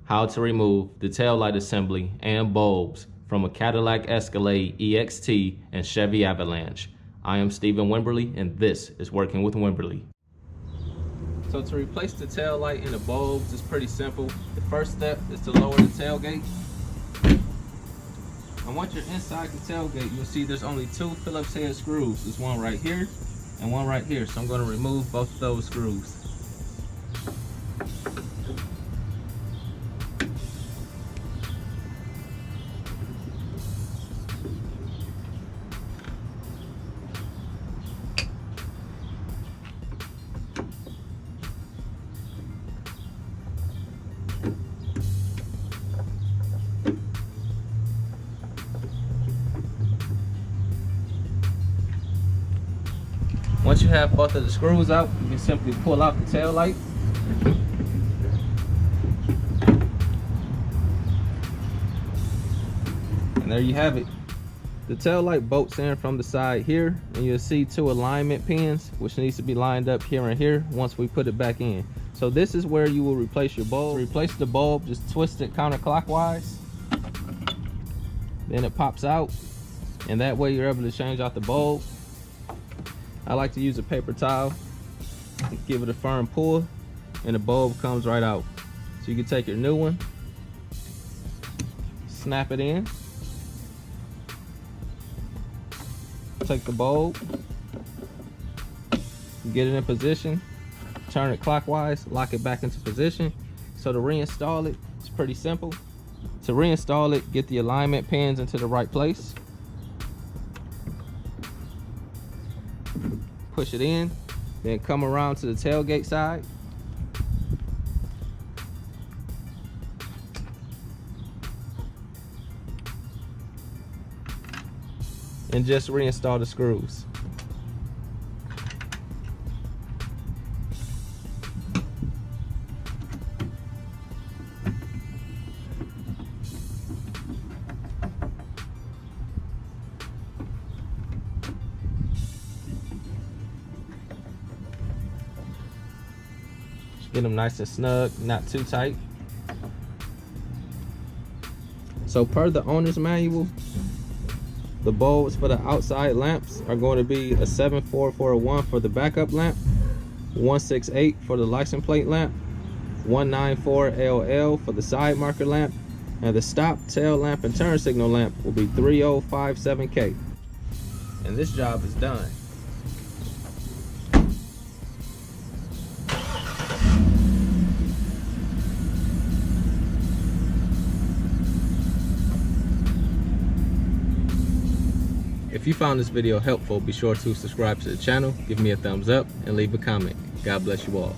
how to remove the taillight assembly and bulbs from a Cadillac Escalade EXT and Chevy Avalanche. I am Stephen Wimberley, and this is Working with Wimberley. So to replace the taillight and the bulbs is pretty simple. The first step is to lower the tailgate. And once you're inside the tailgate, you'll see there's only two Phillips head screws. There's one right here and one right here. So I'm going to remove both of those screws. Once you have both of the screws out, you can simply pull out the tail light. And there you have it. The tail light bolts in from the side here, and you'll see two alignment pins, which needs to be lined up here and here once we put it back in. So this is where you will replace your bulb. To replace the bulb, just twist it counterclockwise. Then it pops out, and that way you're able to change out the bulb. I like to use a paper towel, give it a firm pull, and the bulb comes right out. So you can take your new one, snap it in, take the bulb, get it in position, turn it clockwise, lock it back into position. So to reinstall it, it's pretty simple. To reinstall it, get the alignment pins into the right place. Push it in, then come around to the tailgate side. And just reinstall the screws. Get them nice and snug, not too tight. So per the owner's manual, the bulbs for the outside lamps are going to be a 7441 for the backup lamp, 168 for the license plate lamp, 194LL for the side marker lamp, and the stop, tail lamp, and turn signal lamp will be 3057K. And this job is done. If you found this video helpful, be sure to subscribe to the channel, give me a thumbs up, and leave a comment. God bless you all.